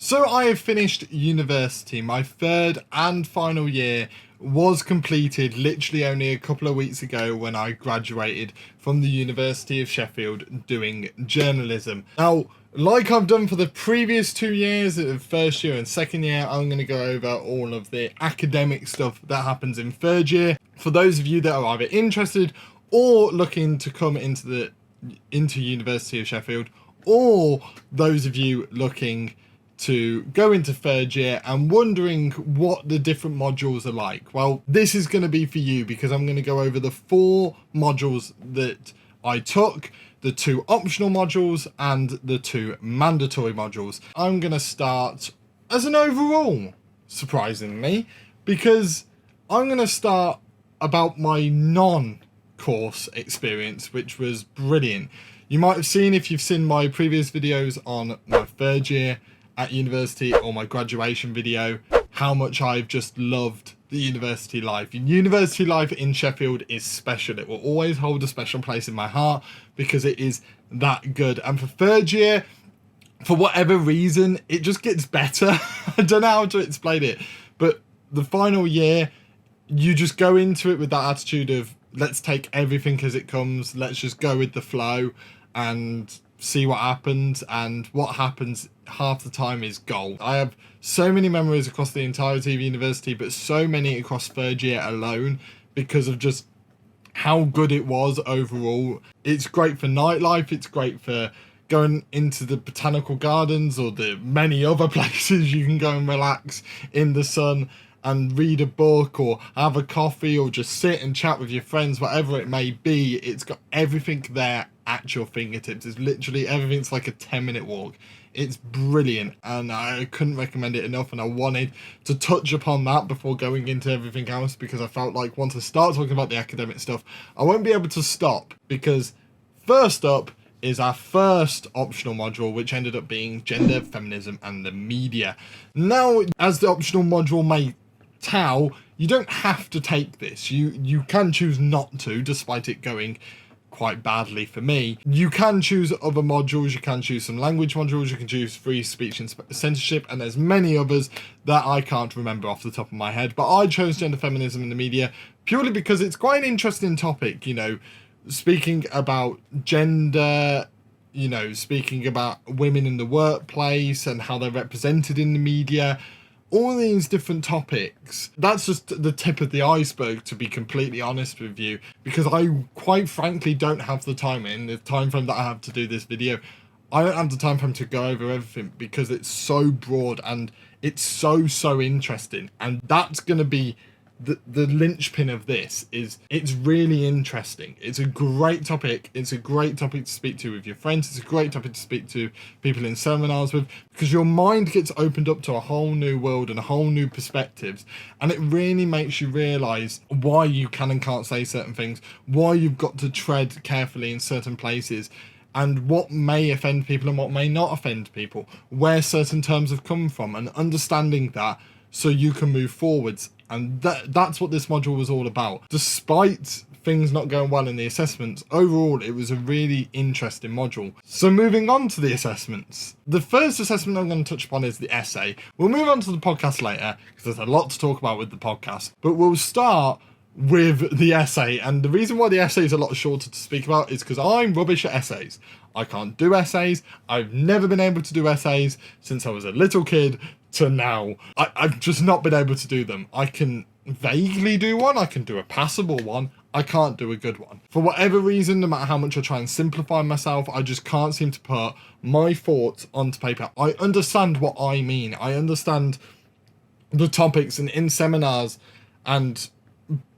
So I have finished university. My third and final year was completed literally only a couple of weeks ago when I graduated from the University of Sheffield doing journalism. Now, like I've done for the previous 2 years, first year and second year, I'm going to go over all of the academic stuff that happens in third year. For those of you that are either interested or looking to come into University of Sheffield, or those of you looking to go into third year and wondering what the different modules are like. Well, this is going to be for you because I'm going to go over the 4 modules that I took, the 2 optional modules and the 2 mandatory modules. I'm going to start as an overall, surprisingly, because I'm going to start about my non-course experience, which was brilliant. You might have seen, if you've seen my previous videos on my third year at university or my graduation video, how much I've just loved the university life. University life in Sheffield is special. It will always hold a special place in my heart because it is that good. And for third year, for whatever reason, it just gets better. I don't know how to explain it, but the final year, you just go into it with that attitude of, let's take everything as it comes, let's just go with the flow and see what happens, and what happens half the time is gold. I have so many memories across the entirety of university, but so many across third year alone because of just how good it was overall. It's great for nightlife, it's great for going into the botanical gardens or the many other places you can go and relax in the sun and read a book or have a coffee or just sit and chat with your friends, whatever it may be. It's got everything there at your fingertips. It's literally everything's like a 10-minute walk. It's brilliant and I couldn't recommend it enough, and I wanted to touch upon that before going into everything else because I felt like once I start talking about the academic stuff, I won't be able to stop, because first up is our first optional module, which ended up being gender, feminism and the media. Now, as the optional module may tell, you don't have to take this. You can choose not to, despite it going quite badly for me. You can choose other modules, you can choose some language modules, you can choose free speech and censorship, and there's many others that I can't remember off the top of my head, but I chose gender, feminism in the media purely because it's quite an interesting topic, you know, speaking about gender, you know, speaking about women in the workplace and how they're represented in the media. All these different topics, that's just the tip of the iceberg, to be completely honest with you, because I quite frankly don't have the time in the time frame that I have to do this video. I don't have the time frame to go over everything because it's so broad and it's so interesting, and that's going to be the linchpin of this. Is it's really interesting. It's a great topic. It's a great topic to speak to with your friends. It's a great topic to speak to people in seminars with, because your mind gets opened up to a whole new world and a whole new perspectives, and it really makes you realize why you can and can't say certain things, why you've got to tread carefully in certain places, and what may offend people and what may not offend people, where certain terms have come from, and understanding that so you can move forwards. And that's what this module was all about. Despite things not going well in the assessments, overall it was a really interesting module. So moving on to the assessments. The first assessment I'm going to touch upon is the essay. We'll move on to the podcast later because there's a lot to talk about with the podcast. But we'll start with the essay, and the reason why the essay is a lot shorter to speak about is because I'm rubbish at essays. I can't do essays. I've never been able to do essays since I was a little kid to now. I've just not been able to do them. I can vaguely do one, I can do a passable one, I can't do a good one. For whatever reason, no matter how much I try and simplify myself, I just can't seem to put my thoughts onto paper. I understand what I mean. I understand the topics, and in seminars and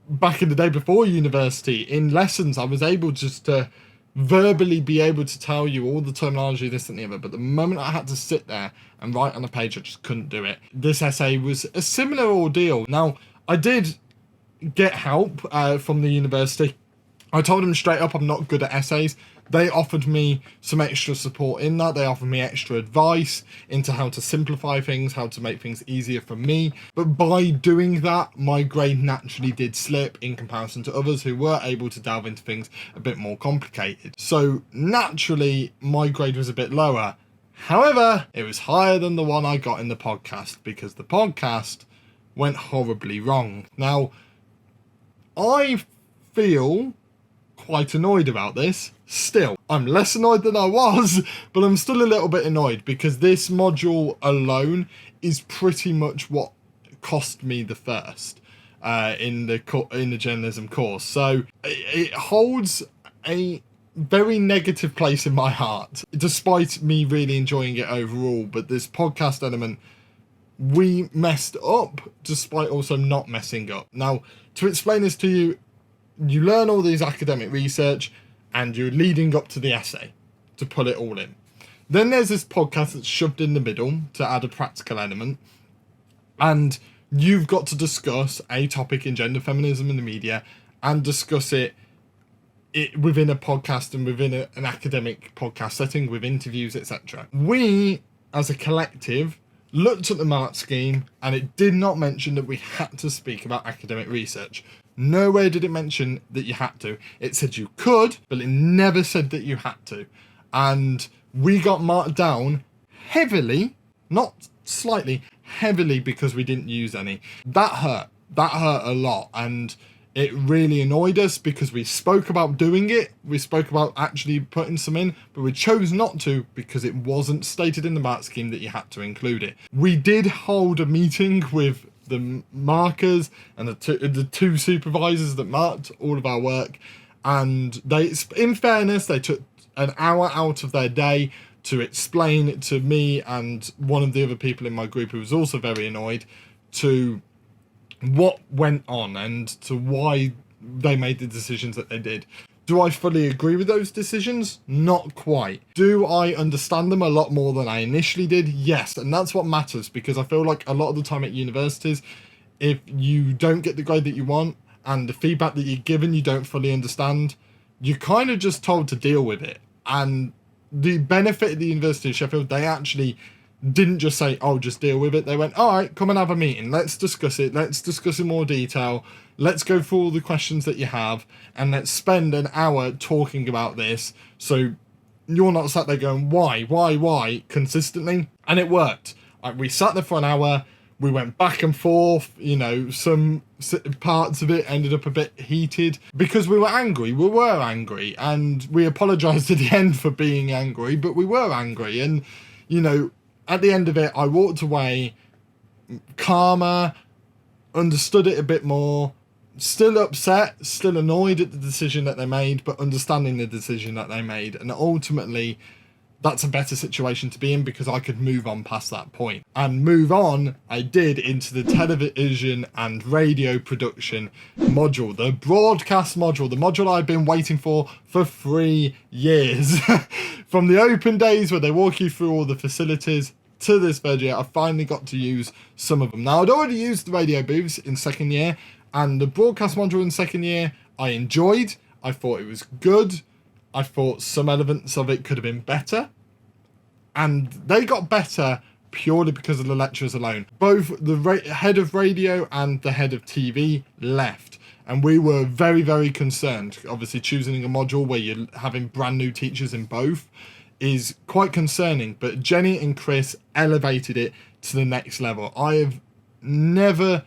back in the day before university, in lessons, I was able just to verbally be able to tell you all the terminology, this and the other, but the moment I had to sit there and write on a page, I just couldn't do it. This essay was a similar ordeal. Now, I did get help from the university. I told them straight up I'm not good at essays. They offered me some extra support in that. They offered me extra advice into how to simplify things, how to make things easier for me. But by doing that, my grade naturally did slip in comparison to others who were able to delve into things a bit more complicated. So naturally, my grade was a bit lower. However, it was higher than the one I got in the podcast because the podcast went horribly wrong. Now, I feel quite annoyed about this still. I'm less annoyed than I was, but I'm still a little bit annoyed because this module alone is pretty much what cost me the first in the journalism course. So it holds a very negative place in my heart, despite me really enjoying it overall. But this podcast element, we messed up despite also not messing up. Now, to explain this to you, you learn all these academic research and you're leading up to the essay to put it all in. Then there's this podcast that's shoved in the middle to add a practical element, and you've got to discuss a topic in gender feminism in the media and discuss it within a podcast and within an academic podcast setting with interviews, etc. We, as a collective, looked at the mark scheme and it did not mention that we had to speak about academic research. Nowhere did it mention that you had to. It said you could, but it never said that you had to. And we got marked down heavily, not slightly, heavily, because we didn't use any. That hurt. That hurt a lot. And it really annoyed us because we spoke about doing it. We spoke about actually putting some in, but we chose not to because it wasn't stated in the mark scheme that you had to include it. We did hold a meeting with the markers and the two supervisors that marked all of our work, and they, in fairness, they took an hour out of their day to explain it to me and one of the other people in my group who was also very annoyed to what went on and to why they made the decisions that they did. Do I fully agree with those decisions? Not quite. Do I understand them a lot more than I initially did? Yes, and that's what matters, because I feel like a lot of the time at universities, if you don't get the grade that you want and the feedback that you're given you don't fully understand, you're kind of just told to deal with it. And the benefit of the University of Sheffield, they actually didn't just say, oh, just deal with it. They went, all right, come and have a meeting. Let's discuss it. Let's discuss in more detail. Let's go through all the questions that you have and let's spend an hour talking about this. So you're not sat there going, why, consistently. And it worked. We sat there for an hour. We went back and forth. Some parts of it ended up a bit heated because we were angry. We were angry. And we apologised at the end for being angry, but we were angry. And, at the end of it, I walked away calmer, understood it a bit more, still upset, still annoyed at the decision that they made, but understanding the decision that they made. And ultimately, that's a better situation to be in because I could move on past that point. And move on, I did, into the television and radio production module, the broadcast module, the module I've been waiting for 3 years. From the open days where they walk you through all the facilities to this third year, I finally got to use some of them. Now, I'd already used the radio booths in second year, and the broadcast module in second year I enjoyed. I thought it was good. I thought some elements of it could have been better. And they got better purely because of the lecturers alone. Both the head of radio and the head of TV left. And we were very, very concerned. Obviously, choosing a module where you're having brand new teachers in both is quite concerning. But Jenny and Chris elevated it to the next level. I have never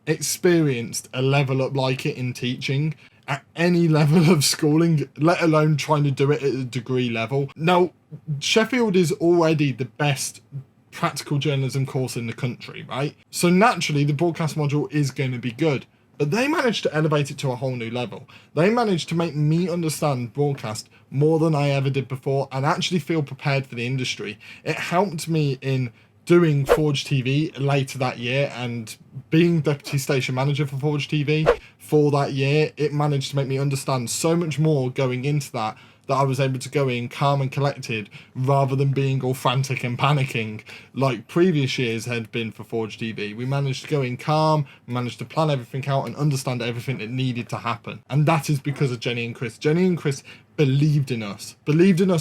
experienced a level up like it in teaching at any level of schooling, let alone trying to do it at a degree level. Now, Sheffield is already the best practical journalism course in the country, right? So naturally, the broadcast module is going to be good. But they managed to elevate it to a whole new level. They managed to make me understand broadcast more than I ever did before and actually feel prepared for the industry. It helped me in doing Forge TV later that year and being deputy station manager for Forge TV for that year. It managed to make me understand so much more going into that I was able to go in calm and collected rather than being all frantic and panicking like previous years had been for Forge TV. We managed to go in calm, managed to plan everything out and understand everything that needed to happen. And that is because of Jenny and Chris. Jenny and Chris believed in us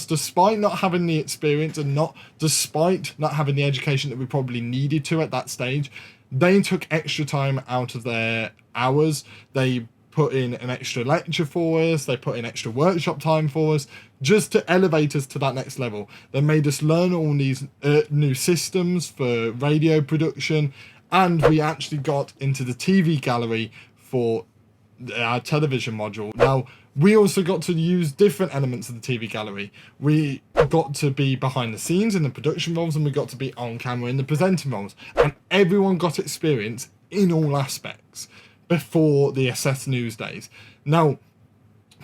despite not having the experience and despite not having the education that we probably needed to at that stage. They took extra time out of their hours. They put in an extra lecture for us, they put in extra workshop time for us, just to elevate us to that next level. They made us learn all these new systems for radio production, and we actually got into the TV gallery for our television module. Now, we also got to use different elements of the TV gallery. We got to be behind the scenes in the production roles, and we got to be on camera in the presenting roles. And everyone got experience in all aspects before the SS News days. Now,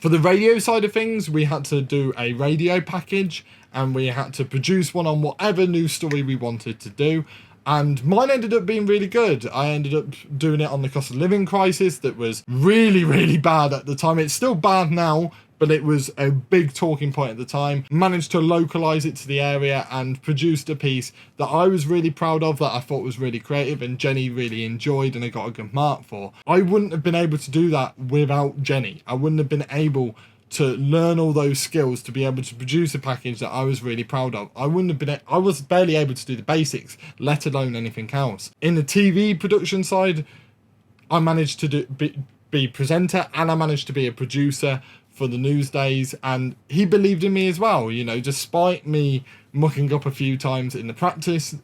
for the radio side of things, we had to do a radio package, and we had to produce one on whatever news story we wanted to do. And mine ended up being really good. I ended up doing it on the cost of living crisis that was really, really bad at the time. It's still bad now, but it was a big talking point at the time. Managed to localise it to the area and produced a piece that I was really proud of, that I thought was really creative, and Jenny really enjoyed and I got a good mark for. I wouldn't have been able to do that without Jenny. I wouldn't have been able to learn all those skills to be able to produce a package that I was really proud of. I was barely able to do the basics, let alone anything else. In the TV production side, I managed to be presenter, and I managed to be a producer for the news days, and he believed in me as well, you know, despite me mucking up a few times in the practice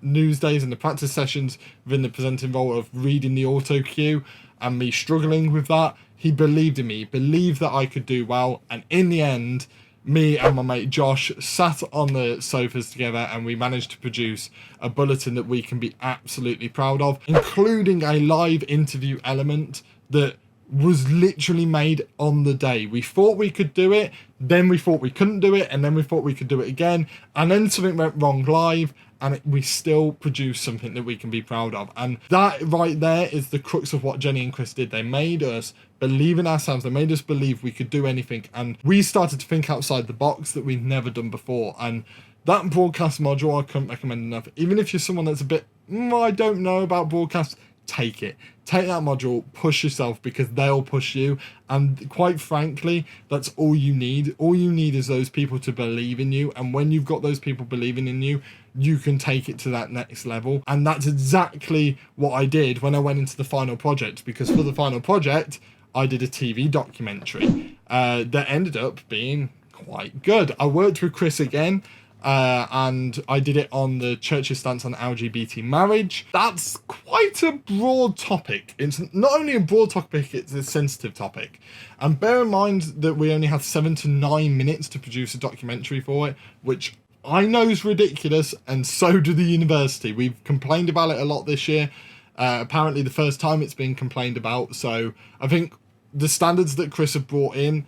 news days and the practice sessions within the presenting role of reading the auto cue and me struggling with that. He believed in me, believed that I could do well, and in the end, me and my mate Josh sat on the sofas together and we managed to produce a bulletin that we can be absolutely proud of, including a live interview element that was literally made on the day. We thought we could do it, then we thought we couldn't do it, and then we thought we could do it again, and then something went wrong live, and we still produced something that we can be proud of. And that right there is the crux of what Jenny and Chris did. They made us believe in ourselves. They made us believe we could do anything. And we started to think outside the box that we'd never done before. And that broadcast module, I couldn't recommend enough. Even if you're someone that's a bit, I don't know about broadcast, take it. Take that module, push yourself, because they'll push you. And quite frankly, that's all you need. All you need is those people to believe in you. And when you've got those people believing in you, you can take it to that next level. And that's exactly what I did when I went into the final project, because for the final project, I did a TV documentary that ended up being quite good. I worked with Chris again, and I did it on the church's stance on LGBT marriage. That's quite a broad topic. It's not only a broad topic, it's a sensitive topic. And bear in mind that we only had 7 to 9 minutes to produce a documentary for it, which I know is ridiculous, and so do the university. We've complained about it a lot this year. Apparently the first time it's been complained about. So I think the standards that Chris had brought in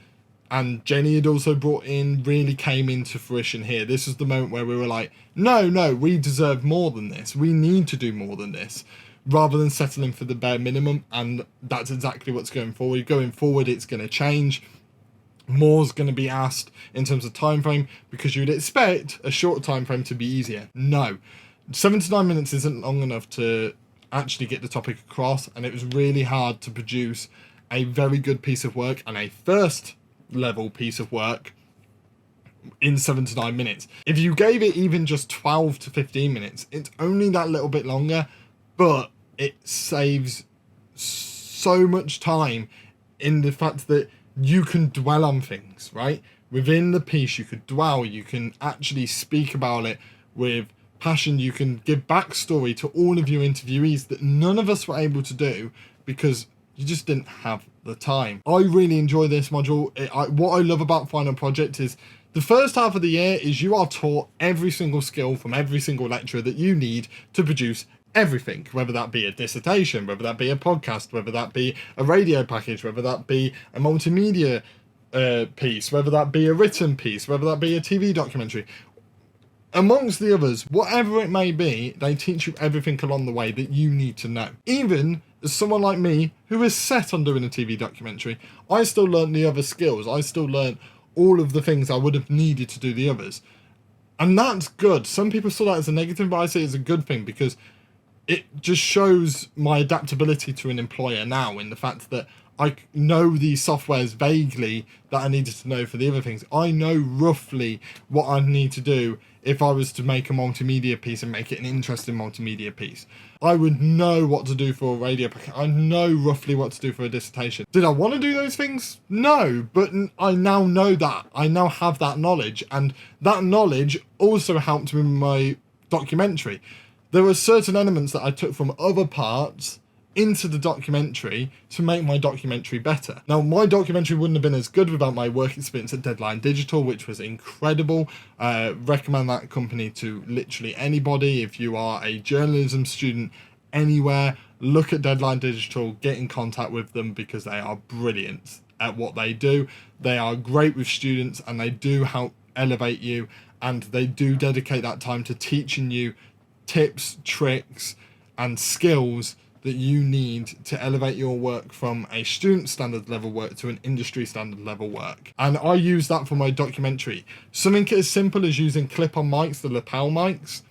and Jenny had also brought in really came into fruition here. This was the moment where we were like, no, we deserve more than this. We need to do more than this, rather than settling for the bare minimum. And that's exactly what's going forward. Going forward, it's going to change. More's going to be asked in terms of time frame, because you'd expect a shorter time frame to be easier. No, 7 to 9 minutes isn't long enough to actually get the topic across, and it was really hard to produce a very good piece of work and a first level piece of work in 7 to 9 minutes. If you gave it even just 12 to 15 minutes, it's only that little bit longer, but it saves so much time in the fact that you can dwell on things, right? Within the piece, you could dwell, you can actually speak about it with passion, you can give backstory to all of your interviewees that none of us were able to do because you just didn't have the time. I really enjoy this module. What I love about Final Project is the first half of the year is you are taught every single skill from every single lecturer that you need to produce everything, whether that be a dissertation, whether that be a podcast, whether that be a radio package, whether that be a multimedia piece, whether that be a written piece, whether that be a TV documentary. Amongst the others, whatever it may be, they teach you everything along the way that you need to know. Even as someone like me, who is set on doing a TV documentary, I still learn the other skills. I still learn all of the things I would have needed to do the others. And that's good. Some people saw that as a negative, but I say it's a good thing, because it just shows my adaptability to an employer now, in the fact that I know these softwares vaguely that I needed to know for the other things. I know roughly what I need to do if I was to make a multimedia piece and make it an interesting multimedia piece. I would know what to do for a radio packet. I know roughly what to do for a dissertation. Did I want to do those things? No, but I now know that. I now have that knowledge, and that knowledge also helped me with my documentary. There were certain elements that I took from other parts into the documentary to make my documentary better. Now, my documentary wouldn't have been as good without my work experience at Deadline Digital, which was incredible. Recommend that company to literally anybody. If you are a journalism student anywhere, look at Deadline Digital, get in contact with them, because they are brilliant at what they do. They are great with students, and they do help elevate you, and they do dedicate that time to teaching you tips, tricks, and skills that you need to elevate your work from a student standard level work to an industry standard level work. And I use that for my documentary. Something as simple as using clip-on mics, the lapel mics,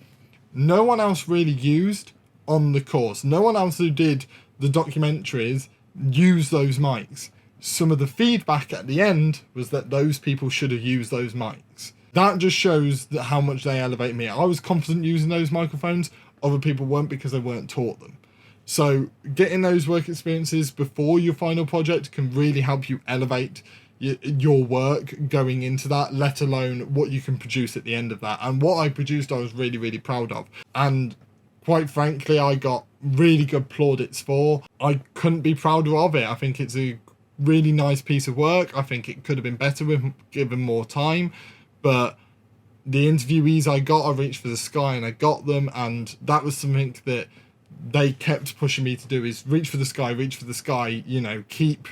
no one else really used on the course. No one else who did the documentaries used those mics. Some of the feedback at the end was that those people should have used those mics. That just shows that how much they elevate me. I was confident using those microphones. Other people weren't, because they weren't taught them. So getting those work experiences before your final project can really help you elevate your work going into that, let alone what you can produce at the end of that. And what I produced, I was really, really proud of. And quite frankly, I got really good plaudits for. I couldn't be prouder of it. I think it's a really nice piece of work. I think it could have been better with given more time. But the interviewees I got, I reached for the sky and I got them. And that was something that they kept pushing me to do, is reach for the sky, you know, keep,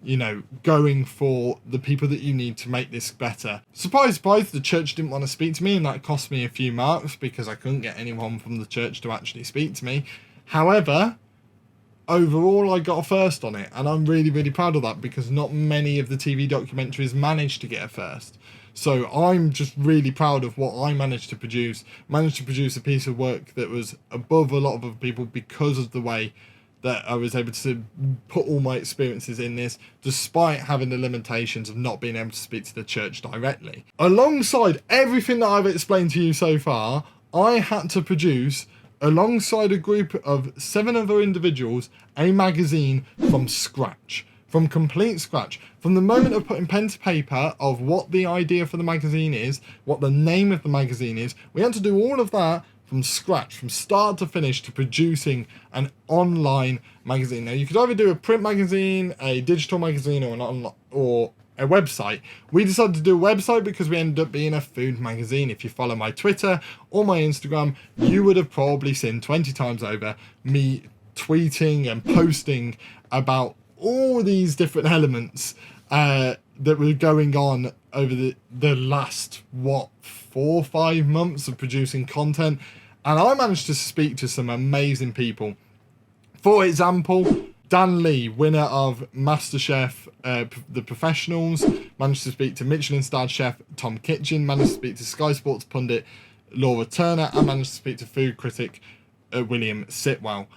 you know, going for the people that you need to make this better. Surprise, surprise, the church didn't want to speak to me, and that cost me a few marks because I couldn't get anyone from the church to actually speak to me. However, overall I got a first on it, and I'm really, really proud of that, because not many of the TV documentaries managed to get a first. So I'm just really proud of what I managed to produce a piece of work that was above a lot of other people, because of the way that I was able to put all my experiences in this, despite having the limitations of not being able to speak to the church directly. Alongside everything that I've explained to you so far, I had to produce, alongside a group of 7 other individuals, a magazine from scratch. From complete scratch. From the moment of putting pen to paper of what the idea for the magazine is, what the name of the magazine is, we had to do all of that from scratch, from start to finish, to producing an online magazine. Now, you could either do a print magazine, a digital magazine, or a website. We decided to do a website because we ended up being a food magazine. If you follow my Twitter or my Instagram, you would have probably seen 20 times over me tweeting and posting about all these different elements that were going on over the last 4 or 5 months of producing content, and I managed to speak to some amazing people. For example, Dan Lee, winner of MasterChef The Professionals, managed to speak to Michelin-starred chef Tom Kitchen, managed to speak to Sky Sports pundit Laura Turner, and managed to speak to food critic William Sitwell.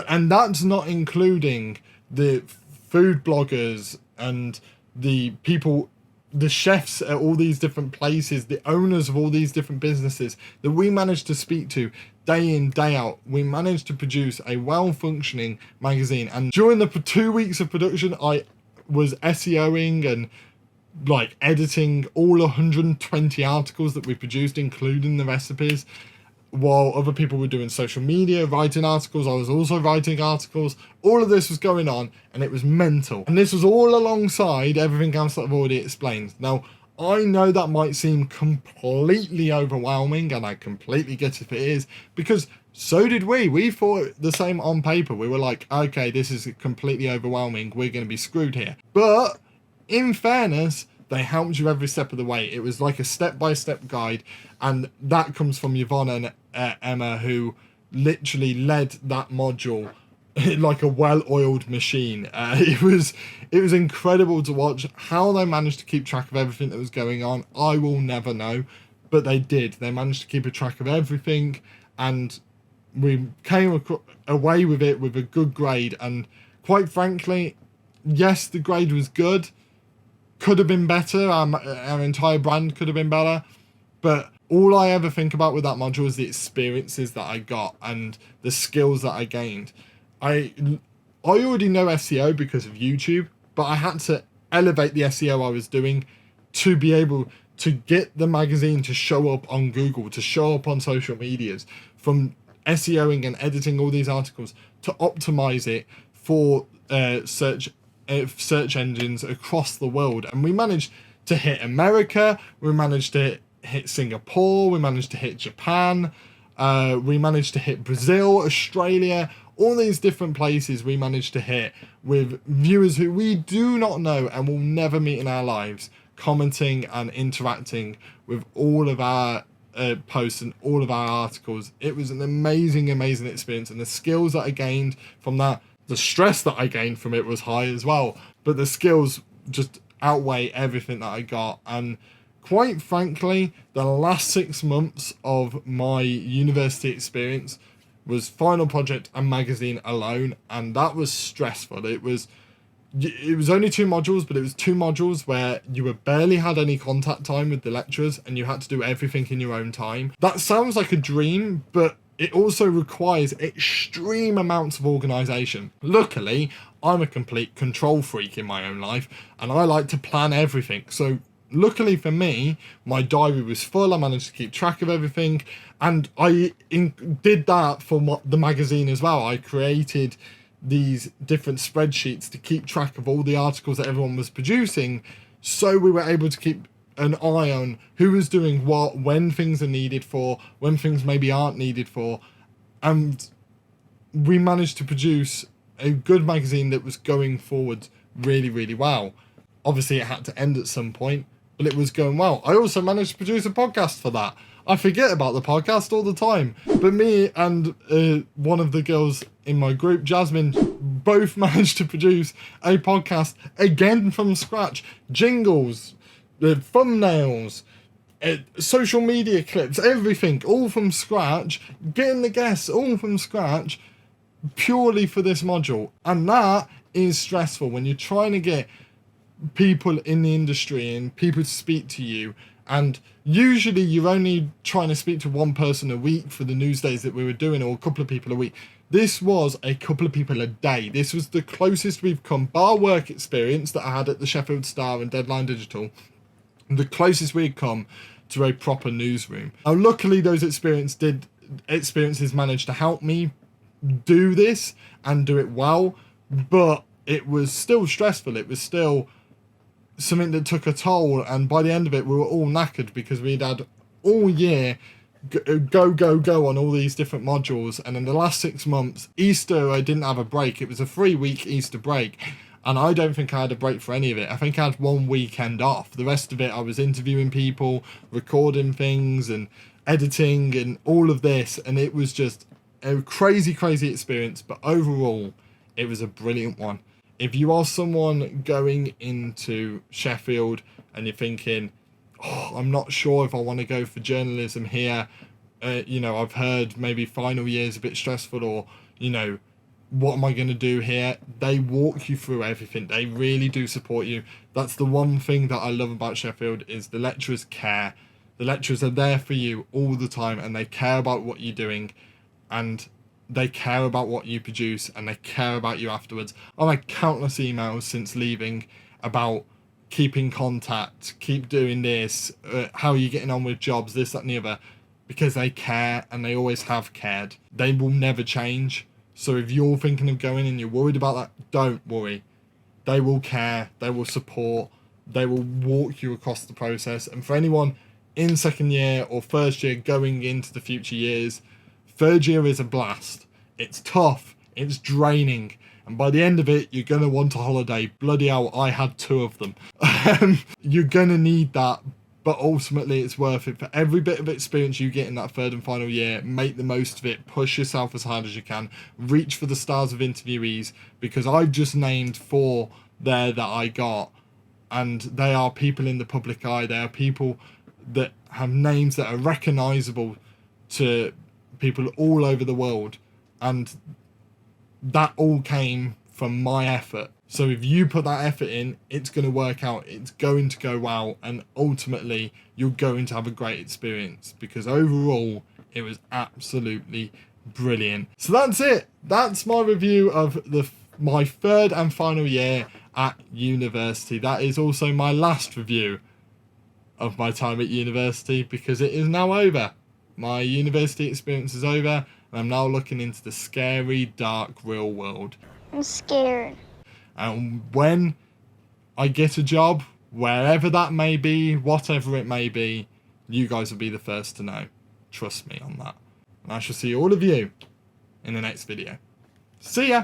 And that's not including the food bloggers and the people, the chefs at all these different places, the owners of all these different businesses that we managed to speak to day in, day out. We managed to produce a well-functioning magazine. And during the 2 weeks of production, I was SEOing and editing all 120 articles that we produced, including the recipes. While other people were doing social media, writing articles, I was also writing articles. All of this was going on, and it was mental. And this was all alongside everything else that I've already explained. Now, I know that might seem completely overwhelming, and I completely get if it is, because so did we. We thought the same on paper. We were like, okay, this is completely overwhelming. We're going to be screwed here. But in fairness, they helped you every step of the way. It was like a step-by-step guide, and that comes from Yvonne and Emma, who literally led that module like a well-oiled machine. It was incredible to watch how they managed to keep track of everything that was going on. I will never know, but they did. They managed to keep a track of everything, and we came away with it with a good grade. And quite frankly, yes, the grade was good. Could have been better. Our entire brand could have been better, but all I ever think about with that module is the experiences that I got and the skills that I gained. I already know SEO because of YouTube, but I had to elevate the SEO I was doing to be able to get the magazine to show up on Google, to show up on social medias, from SEOing and editing all these articles to optimize it for search engines across the world. And we managed to hit America, we managed to hit Singapore, we managed to hit Japan, we managed to hit Brazil, Australia, all these different places we managed to hit with viewers who we do not know and will never meet in our lives, commenting and interacting with all of our posts and all of our articles. It was an amazing experience, and the skills that I gained from that, the stress that I gained from it was high as well, but the skills just outweigh everything that I got. And quite frankly, the last 6 months of my university experience was final project and magazine alone, and that was stressful. It was only 2 modules, but it was 2 modules where you barely had any contact time with the lecturers and you had to do everything in your own time. That sounds like a dream, but it also requires extreme amounts of organisation. Luckily, I'm a complete control freak in my own life, and I like to plan everything. So luckily for me, my diary was full. I managed to keep track of everything, and I did that for the magazine as well. I created these different spreadsheets to keep track of all the articles that everyone was producing, so we were able to keep an eye on who was doing what, when things are needed for, when things maybe aren't needed for, and we managed to produce a good magazine that was going forward really well. Obviously it had to end at some point, but it was going well. I also managed to produce a podcast for that. I forget about the podcast all the time, but me and one of the girls in my group, Jasmine, both managed to produce a podcast again from scratch. Jingles, thumbnails, social media clips, everything, all from scratch, getting the guests all from scratch, purely for this module. And that is stressful when you're trying to get people in the industry and people to speak to you, and usually you're only trying to speak to one person a week for the news days that we were doing, or a couple of people a week. This was a couple of people a day. This was the closest we've come, bar work experience that I had at the Sheffield Star and Deadline Digital, the closest we'd come to a proper newsroom. Now luckily those experiences managed to help me do this and do it well, but it was still stressful. It was still something that took a toll, and by the end of it we were all knackered because we'd had all year go on all these different modules, and in the last 6 months, Easter, I didn't have a break. It was a 3-week Easter break, and I don't think I had a break for any of it. I think I had 1 weekend off. The rest of it I was interviewing people, recording things and editing and all of this, and it was just a crazy experience, but overall it was a brilliant one. If you are someone going into Sheffield and you're thinking, oh, I'm not sure if I want to go for journalism here, I've heard maybe final year is a bit stressful, or, what am I going to do here? They walk you through everything. They really do support you. That's the one thing that I love about Sheffield, is the lecturers care. The lecturers are there for you all the time, and they care about what you're doing, and they care about what you produce, and they care about you afterwards. I've had countless emails since leaving about keeping contact, keep doing this, how are you getting on with jobs, this, that and the other, because they care, and they always have cared. They will never change. So if you're thinking of going and you're worried about that, don't worry. They will care, they will support, they will walk you across the process. And for anyone in second year or first year going into the future years, third year is a blast. It's tough, it's draining, and by the end of it, you're going to want a holiday. Bloody hell, I had 2 of them. You're going to need that, but ultimately it's worth it. For every bit of experience you get in that third and final year, make the most of it, push yourself as hard as you can, reach for the stars of interviewees, because I've just named 4 there that I got, and they are people in the public eye. They are people that have names that are recognisable to people all over the world, and that all came from my effort. So if you put that effort in, it's going to work out, it's going to go well, and ultimately you're going to have a great experience, because overall it was absolutely brilliant. So that's it. That's my review of my third and final year at university. That is also my last review of my time at university, because it is now over. My university experience is over, and I'm now looking into the scary, dark, real world. I'm scared. And when I get a job, wherever that may be, whatever it may be, you guys will be the first to know. Trust me on that. And I shall see all of you in the next video. See ya!